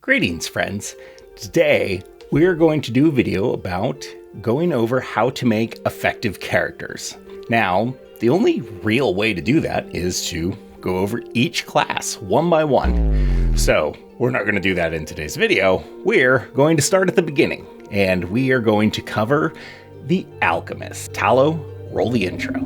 Greetings, friends. Today, we are going to do a video about going over how to make effective characters. Now, the only real way to do that is to go over each class one by one. So, we're not going to do that in today's video. We're going to start at the beginning, and we are going to cover the Alchemist. Tallow, roll the intro.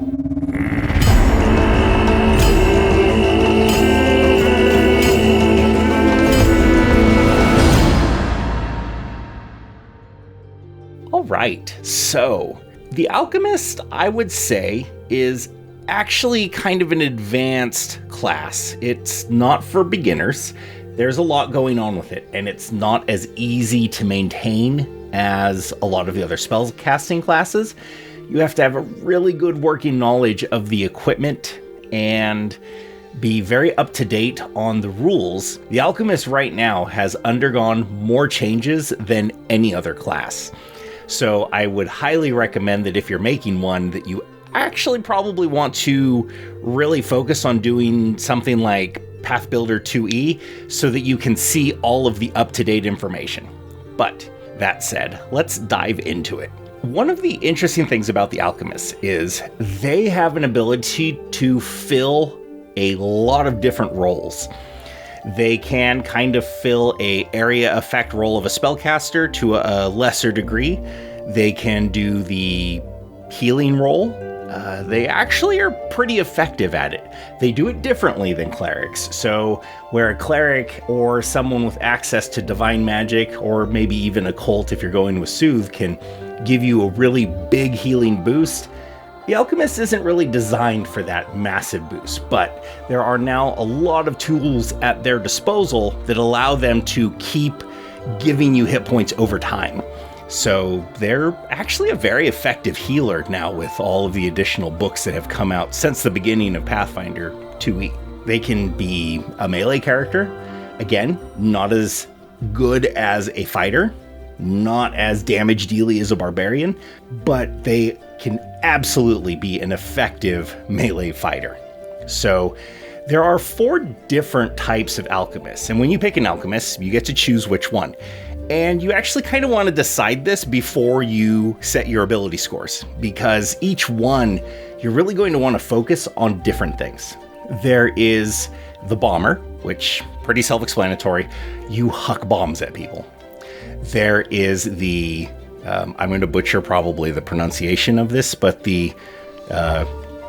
Alright, so the Alchemist, I would say, is actually kind of an advanced class. It's not for beginners. There's a lot going on with it, and it's not as easy to maintain as a lot of the other spellcasting classes. You have to have a really good working knowledge of the equipment and be very up to date on the rules. The Alchemist right now has undergone more changes than any other class. So I would highly recommend that if you're making one, that you actually probably want to really focus on doing something like Pathbuilder 2e so that you can see all of the up-to-date information. But that said, let's dive into it. One of the interesting things about the Alchemists is they have an ability to fill a lot of different roles. They can kind of fill a area effect role of a spellcaster to a lesser degree. They can do the healing role. They actually are pretty effective at it. They do it differently than clerics. So where a cleric or someone with access to divine magic, or maybe even a cult if you're going with Soothe, can give you a really big healing boost, the Alchemist isn't really designed for that massive boost, but there are now a lot of tools at their disposal that allow them to keep giving you hit points over time. So they're actually a very effective healer now with all of the additional books that have come out since the beginning of Pathfinder 2e. They can be a melee character, again, not as good as a fighter, not as damage dealy as a barbarian, but they can absolutely be an effective melee fighter. So there are 4 different types of alchemists, and when you pick an alchemist, you get to choose which one. And you actually kind of want to decide this before you set your ability scores, because each one, you're really going to want to focus on different things. There is the bomber, which, pretty self-explanatory, you huck bombs at people. There is the, I'm going to butcher probably the pronunciation of this, but the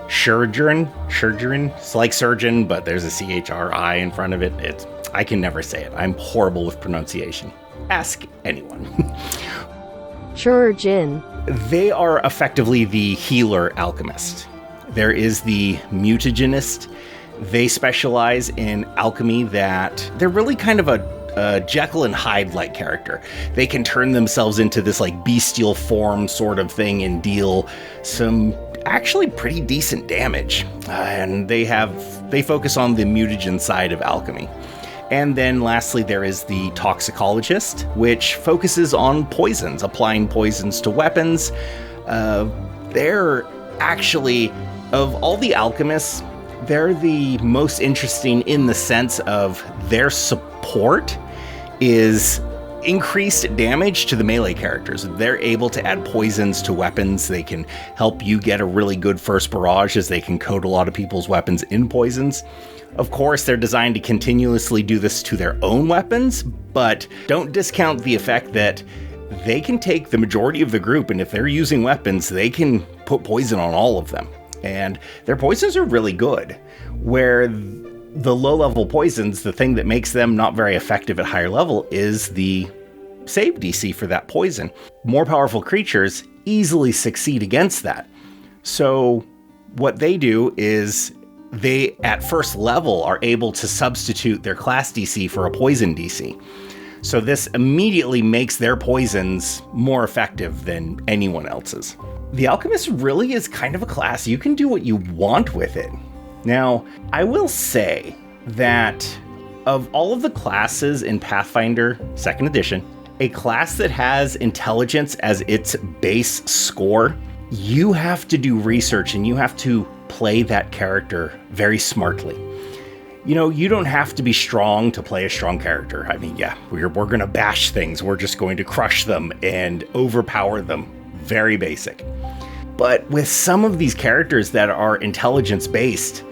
Surgeon, it's like surgeon, but there's a CHRI in front of it. I can never say it. I'm horrible with pronunciation. Ask anyone. Surgeon. They are effectively the healer alchemist. There is the mutagenist. They specialize in alchemy that they're really kind of a Jekyll and Hyde-like character. They can turn themselves into this like bestial form sort of thing and deal some actually pretty decent damage. And they focus on the mutagen side of alchemy. And then lastly, there is the toxicologist, which focuses on poisons, applying poisons to weapons. They're actually, of all the alchemists, they're the most interesting in the sense of their support is increased damage to the melee characters. They're able to add poisons to weapons. They can help you get a really good first barrage, as they can coat a lot of people's weapons in poisons. Of course, they're designed to continuously do this to their own weapons, but don't discount the effect that they can take the majority of the group, and if they're using weapons, they can put poison on all of them. And their poisons are really good, where the low-level poisons, the thing that makes them not very effective at higher level is the save DC for that poison. More powerful creatures easily succeed against that. So what they do is they, at first level, are able to substitute their class DC for a poison DC. So this immediately makes their poisons more effective than anyone else's. The Alchemist really is kind of a class. You can do what you want with it. Now, I will say that of all of the classes in Pathfinder 2nd edition, a class that has intelligence as its base score, you have to do research and you have to play that character very smartly. You don't have to be strong to play a strong character. I mean, yeah, we're going to bash things. We're just going to crush them and overpower them. Very basic. But with some of these characters that are intelligence-based,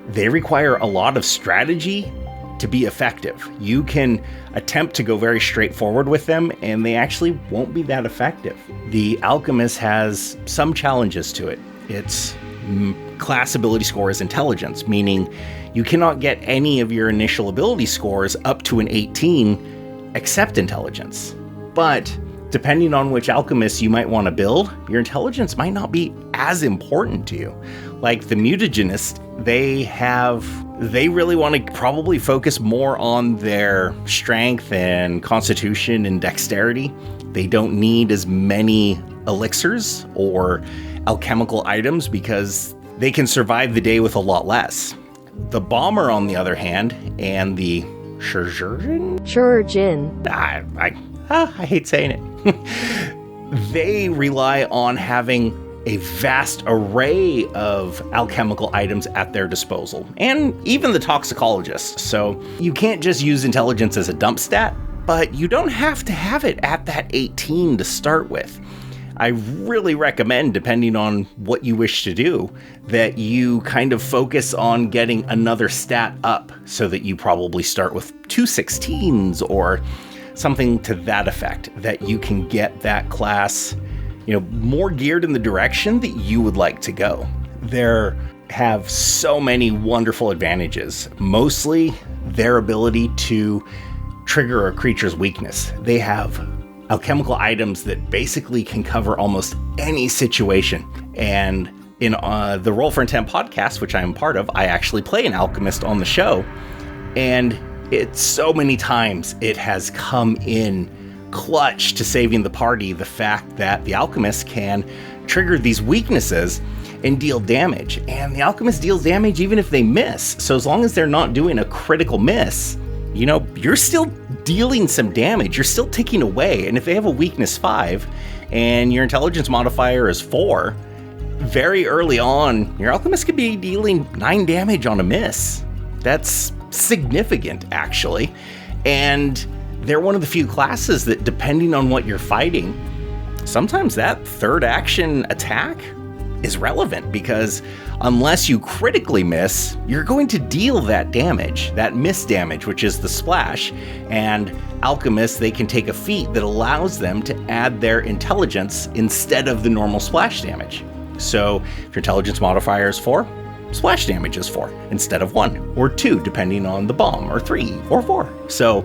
they require a lot of strategy to be effective. You can attempt to go very straightforward with them, and they actually won't be that effective. The Alchemist has some challenges to it. Its class ability score is intelligence, meaning you cannot get any of your initial ability scores up to an 18 except intelligence. But depending on which alchemist you might want to build, your intelligence might not be as important to you. Like the mutagenist, they really want to probably focus more on their strength and constitution and dexterity. They don't need as many elixirs or alchemical items because they can survive the day with a lot less. The bomber, on the other hand, and the Chirurgeon? I hate saying it. They rely on having a vast array of alchemical items at their disposal, and even the toxicologist. So you can't just use intelligence as a dump stat, but you don't have to have it at that 18 to start with. I really recommend, depending on what you wish to do, that you kind of focus on getting another stat up so that you probably start with 2 16s or something to that effect, that you can get that class, more geared in the direction that you would like to go. There have so many wonderful advantages, mostly their ability to trigger a creature's weakness. They have alchemical items that basically can cover almost any situation. And in the Roll for Intent podcast, which I am part of, I actually play an alchemist on the show. And it's so many times it has come in clutch to saving the party, the fact that the alchemist can trigger these weaknesses and deal damage. And the alchemist deals damage even if they miss. So as long as they're not doing a critical miss, you're still dealing some damage. You're still ticking away. And if they have a weakness 5 and your intelligence modifier is 4, very early on, your alchemist could be dealing 9 damage on a miss. That's significant, actually. And they're one of the few classes that, depending on what you're fighting, sometimes that third action attack is relevant, because unless you critically miss, you're going to deal that damage, that miss damage, which is the splash. And alchemists, they can take a feat that allows them to add their intelligence instead of the normal splash damage. So if your intelligence modifier is 4, splash damage is 4 instead of 1 or 2, depending on the bomb, or 3 or 4. So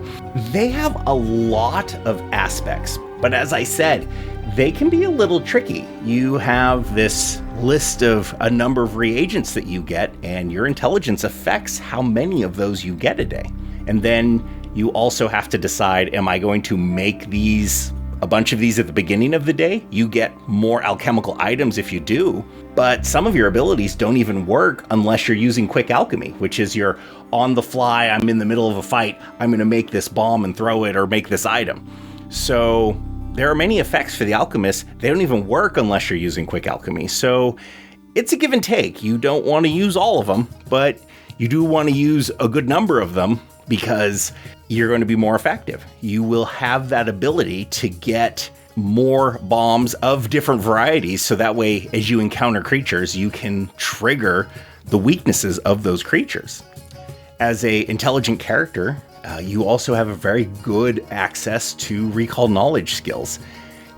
they have a lot of aspects, but as I said, they can be a little tricky. You have this list of a number of reagents that you get, and your intelligence affects how many of those you get a day. And then you also have to decide, am I going to make a bunch of these at the beginning of the day? You get more alchemical items if you do, but some of your abilities don't even work unless you're using quick alchemy, which is you're on the fly, I'm in the middle of a fight, I'm going to make this bomb and throw it, or make this item. So there are many effects for the alchemist. They don't even work unless you're using quick alchemy. So it's a give and take. You don't want to use all of them, but you do want to use a good number of them, because you're going to be more effective. You will have that ability to get more bombs of different varieties, so that way, as you encounter creatures, you can trigger the weaknesses of those creatures. As an intelligent character, you also have a very good access to recall knowledge skills.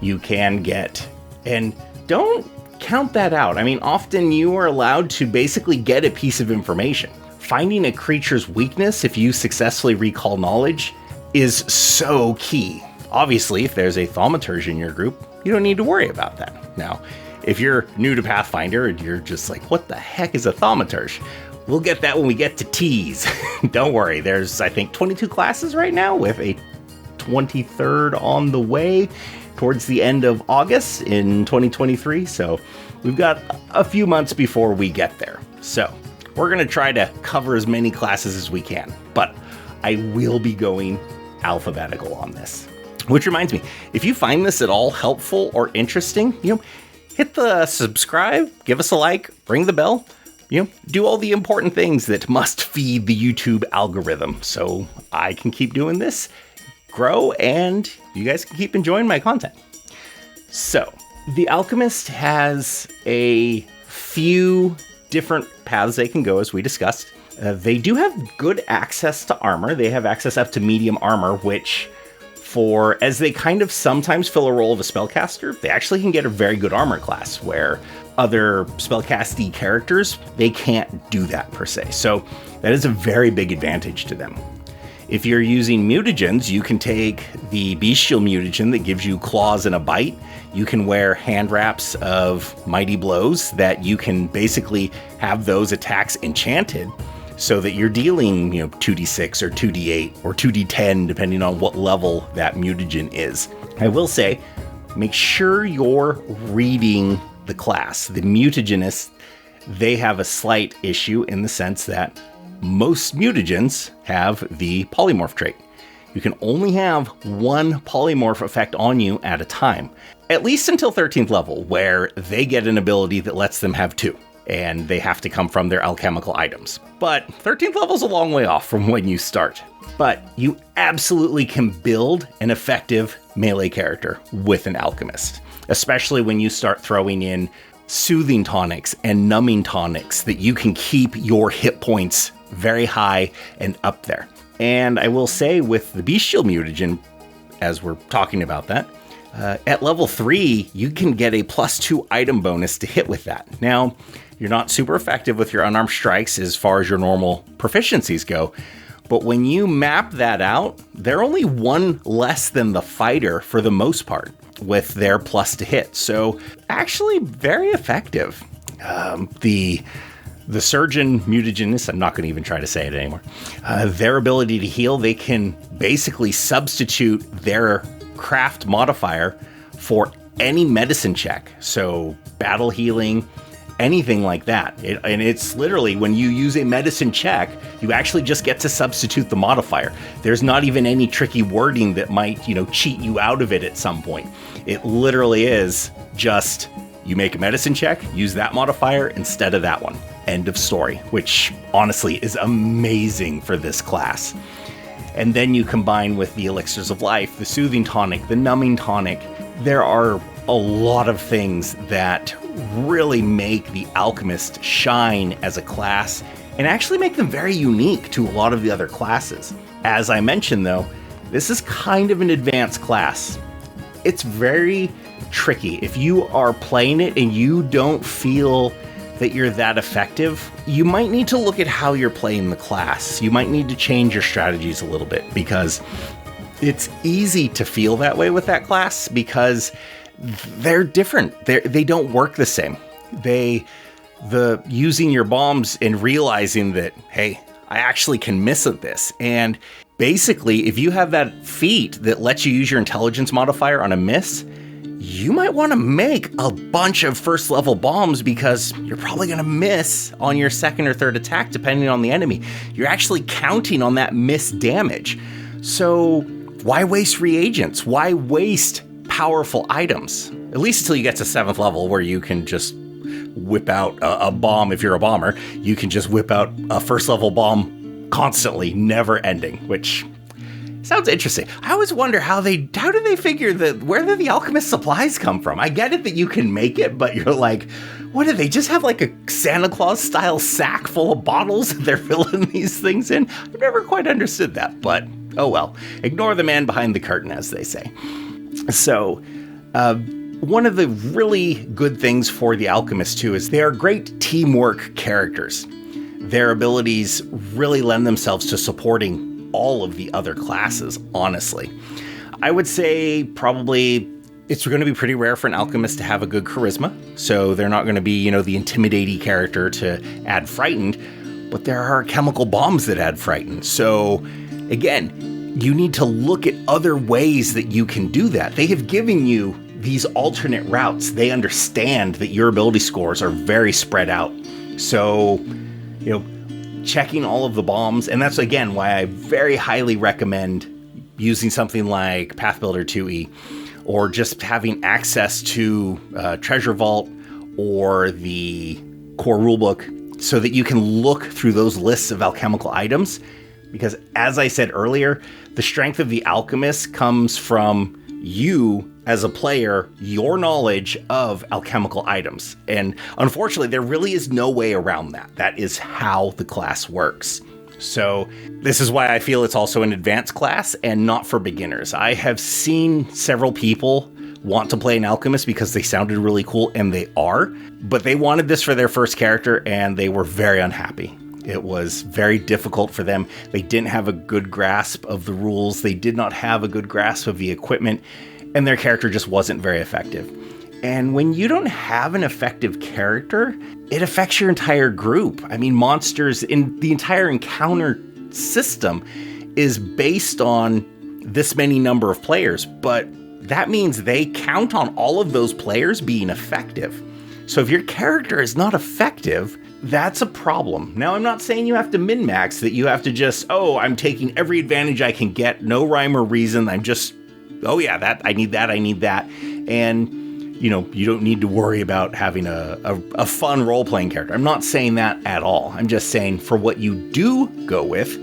You can get, and don't count that out. I mean, often you are allowed to basically get a piece of information. Finding a creature's weakness, if you successfully recall knowledge, is so key. Obviously, if there's a thaumaturge in your group, you don't need to worry about that. Now, if you're new to Pathfinder and you're just like, what the heck is a thaumaturge? We'll get that when we get to 2e's. Don't worry, there's, I think, 22 classes right now, with a 23rd on the way towards the end of August in 2023. So we've got a few months before we get there. So we're going to try to cover as many classes as we can, but I will be going alphabetical on this. Which reminds me, if you find this at all helpful or interesting, hit the subscribe, give us a like, ring the bell. do all the important things that must feed the YouTube algorithm so I can keep doing this, grow, and you guys can keep enjoying my content. So, the Alchemist has a few different paths they can go, as we discussed. They do have good access to armor. They have access up to medium armor, which, as they kind of sometimes fill a role of a spellcaster, they actually can get a very good armor class, where other spellcasty characters, they can't do that per se. So that is a very big advantage to them. If you're using mutagens, you can take the bestial mutagen that gives you claws and a bite. You can wear hand wraps of mighty blows that you can basically have those attacks enchanted so that you're dealing, 2d6 or 2d8 or 2d10, depending on what level that mutagen is. I will say, make sure you're reading the class. The mutagenists, they have a slight issue in the sense that most mutagens have the polymorph trait. You can only have one polymorph effect on you at a time, at least until 13th level, where they get an ability that lets them have two, and they have to come from their alchemical items. But 13th level is a long way off from when you start. But you absolutely can build an effective melee character with an alchemist, especially when you start throwing in soothing tonics and numbing tonics that you can keep your hit points very high and up there. And I will say with the bestial mutagen, as we're talking about that, at level 3, you can get a +2 item bonus to hit with that. Now, you're not super effective with your unarmed strikes as far as your normal proficiencies go, but when you map that out, they're only one less than the fighter for the most part with their plus to hit. So actually very effective. The surgeon mutagenist, I'm not going to even try to say it anymore. Their ability to heal, they can basically substitute their craft modifier for any medicine check. So battle healing, anything like that. And it's literally when you use a medicine check, you actually just get to substitute the modifier. There's not even any tricky wording that might, cheat you out of it at some point. It literally is just you make a medicine check, use that modifier instead of that one. End of story, which honestly is amazing for this class. And then you combine with the elixirs of life, the soothing tonic, the numbing tonic. There are a lot of things that really make the Alchemist shine as a class and actually make them very unique to a lot of the other classes. As I mentioned though, this is kind of an advanced class. It's very tricky. If you are playing it and you don't feel that you're that effective, you might need to look at how you're playing the class. You might need to change your strategies a little bit, because it's easy to feel that way with that class because they're different. They don't work the same. The using your bombs and realizing that, hey, I actually can miss at this. And basically, if you have that feat that lets you use your intelligence modifier on a miss, you might want to make a bunch of first level bombs because you're probably going to miss on your second or third attack depending on the enemy. You're actually counting on that miss damage. So why waste reagents? Why waste powerful items? At least until you get to 7th level where you can just whip out a bomb. If you're a bomber, you can just whip out a first level bomb constantly, never ending, which sounds interesting. I always wonder how did they figure that, where did the alchemist supplies come from? I get it that you can make it, but you're like, what do they just have like a Santa Claus style sack full of bottles that they're filling these things in? I've never quite understood that, but oh well. Ignore the man behind the curtain, as they say. So, one of the really good things for the alchemist too is they are great teamwork characters. Their abilities really lend themselves to supporting all of the other classes, honestly. I would say probably it's going to be pretty rare for an alchemist to have a good charisma, so they're not going to be, the intimidating character to add frightened, but there are chemical bombs that add frightened. So again, you need to look at other ways that you can do that. They have given you these alternate routes. They understand that your ability scores are very spread out. So, checking all of the bombs, and that's again why I very highly recommend using something like Pathbuilder 2e, or just having access to Treasure Vault or the core rulebook so that you can look through those lists of alchemical items. Because as I said earlier, the strength of the alchemist comes from you as a player, your knowledge of alchemical items. And unfortunately, there really is no way around that. That is how the class works. So this is why I feel it's also an advanced class and not for beginners. I have seen several people want to play an alchemist because they sounded really cool, and they are, but they wanted this for their first character and they were very unhappy. It was very difficult for them. They didn't have a good grasp of the rules. They did not have a good grasp of the equipment, and their character just wasn't very effective. And when you don't have an effective character, it affects your entire group. I mean, monsters in the entire encounter system is based on this many number of players, but that means they count on all of those players being effective. So if your character is not effective, that's a problem. Now, I'm not saying you have to min-max, that you have to just, I'm taking every advantage I can get, no rhyme or reason. I'm just, I need that. And, you don't need to worry about having a fun role-playing character. I'm not saying that at all. I'm just saying for what you do go with,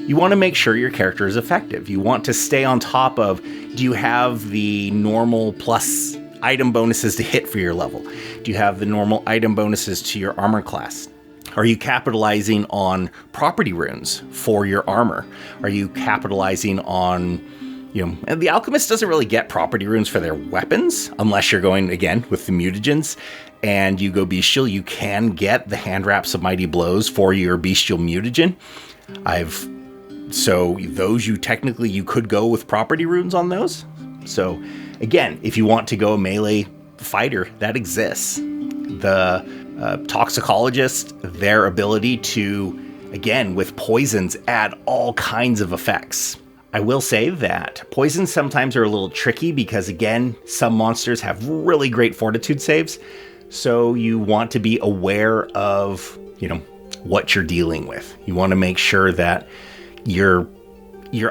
you want to make sure your character is effective. You want to stay on top of, do you have the normal plus item bonuses to hit for your level? Do you have the normal item bonuses to your armor class? Are you capitalizing on property runes for your armor? Are you capitalizing on, and the alchemist doesn't really get property runes for their weapons, unless you're going, again, with the mutagens, and you go bestial, you can get the hand wraps of mighty blows for your bestial mutagen. So those you could go with property runes on those. So again, if you want to go a melee fighter, that exists. The toxicologist, their ability to, again, with poisons, add all kinds of effects. I will say that poisons sometimes are a little tricky because, again, some monsters have really great fortitude saves. So you want to be aware of, what you're dealing with. You want to make sure that you're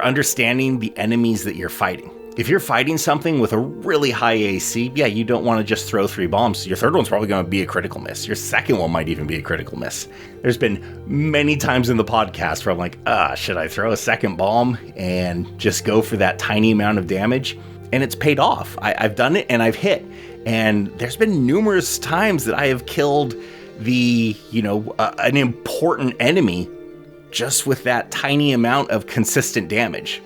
understanding the enemies that you're fighting. If you're fighting something with a really high AC, you don't want to just throw 3 bombs. Your third one's probably going to be a critical miss. Your second one might even be a critical miss. There's been many times in the podcast where I'm like, should I throw a second bomb and just go for that tiny amount of damage? And it's paid off. I've done it and I've hit. And there's been numerous times that I have killed an important enemy just with that tiny amount of consistent damage.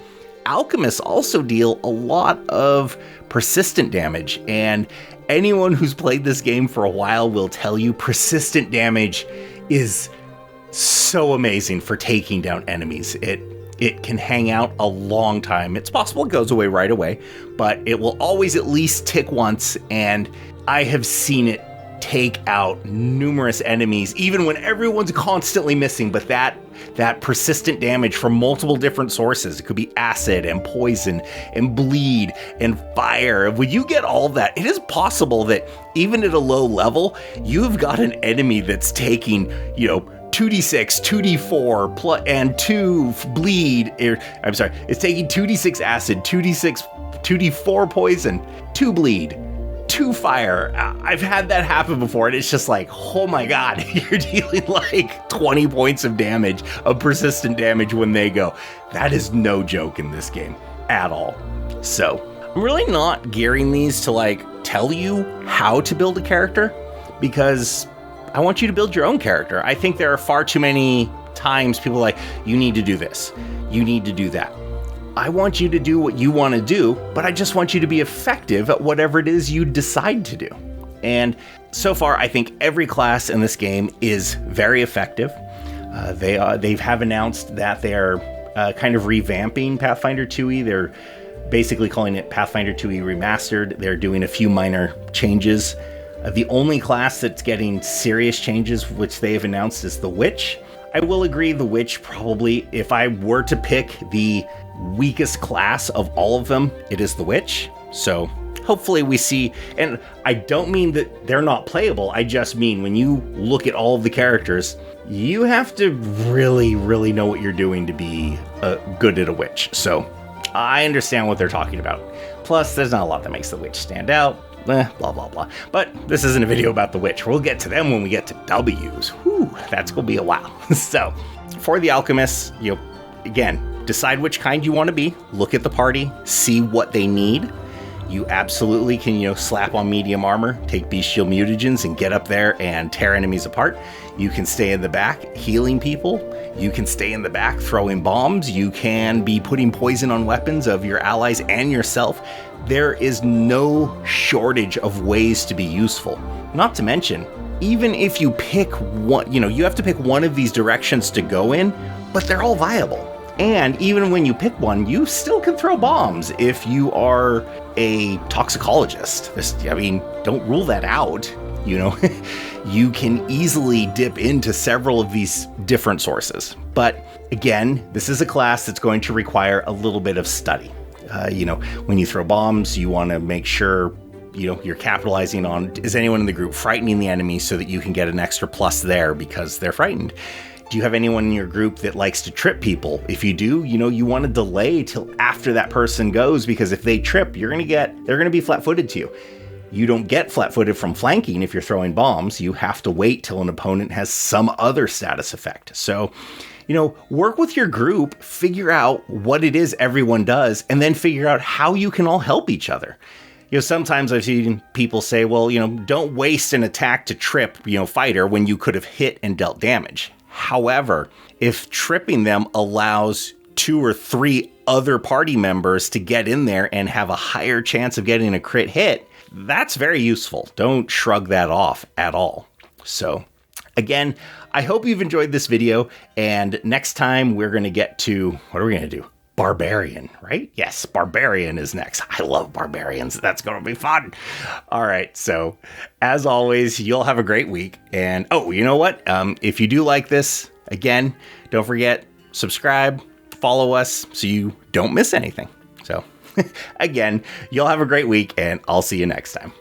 Alchemists also deal a lot of persistent damage, and anyone who's played this game for a while will tell you persistent damage is so amazing for taking down enemies. It can hang out a long time. It's possible it goes away right away, but it will always at least tick once, and I have seen it take out numerous enemies, even when everyone's constantly missing, but that persistent damage from multiple different sources. It could be acid and poison and bleed and fire. When you get all that, it is possible that even at a low level, you've got an enemy that's taking, 2d6, 2d4, and 2 bleed. It's taking 2d6 acid, 2d4 poison, 2 bleed, 2 fire. I've had that happen before, and it's just like, oh my god, you're dealing like 20 points of damage, of persistent damage when they go. That is no joke in this game at all. So I'm really not gearing these to tell you how to build a character, because I want you to build your own character. I think there are far too many times people are like, you need to do this, you need to do that. I want you to do what you want to do, but I just want you to be effective at whatever it is you decide to do. And so far, I think every class in this game is very effective. They have announced that they are kind of revamping Pathfinder 2e. They're basically calling it Pathfinder 2e Remastered. They're doing a few minor changes. The only class that's getting serious changes, which they have announced, is the Witch. I will agree, the Witch probably, if I were to pick the weakest class of all of them, it is the Witch. So hopefully we see, and I don't mean that they're not playable, I just mean when you look at all of the characters, you have to really, really know what you're doing to be good at a Witch. So I understand what they're talking about. Plus, there's not a lot that makes the Witch stand out. blah, blah, blah. But this isn't a video about the witch. We'll get to them when we get to W's. Whew, that's going to be a while. So, for the alchemists, again, decide which kind you want to be. Look at the party. See what they need. You absolutely can, slap on medium armor, take bestial mutagens, and get up there and tear enemies apart. You can stay in the back healing people. You can stay in the back throwing bombs. You can be putting poison on weapons of your allies and yourself. There is no shortage of ways to be useful. Not to mention, even if you pick one, you have to pick one of these directions to go in, but they're all viable. And even when you pick one, you still can throw bombs if you are a toxicologist. Don't rule that out. You can easily dip into several of these different sources. But again, this is a class that's going to require a little bit of study. When you throw bombs, you want to make sure you're capitalizing on, is anyone in the group frightening the enemy so that you can get an extra plus there because they're frightened? Do you have anyone in your group that likes to trip people? If you do, you want to delay till after that person goes, because if they trip, they're going to be flat-footed to you. You don't get flat-footed from flanking if you're throwing bombs. You have to wait till an opponent has some other status effect. So, work with your group, figure out what it is everyone does, and then figure out how you can all help each other. Sometimes I've seen people say, well, don't waste an attack to trip, fighter when you could have hit and dealt damage. However, if tripping them allows 2 or 3 other party members to get in there and have a higher chance of getting a crit hit, that's very useful. Don't shrug that off at all. So, again, I hope you've enjoyed this video, and next time we're going to get to, what are we going to do? Barbarian, right? Yes, Barbarian is next. I love barbarians. That's going to be fun. All right. So as always, you'll have a great week. And you know what? If you do like this, again, don't forget, subscribe, follow us so you don't miss anything. So again, you'll have a great week, and I'll see you next time.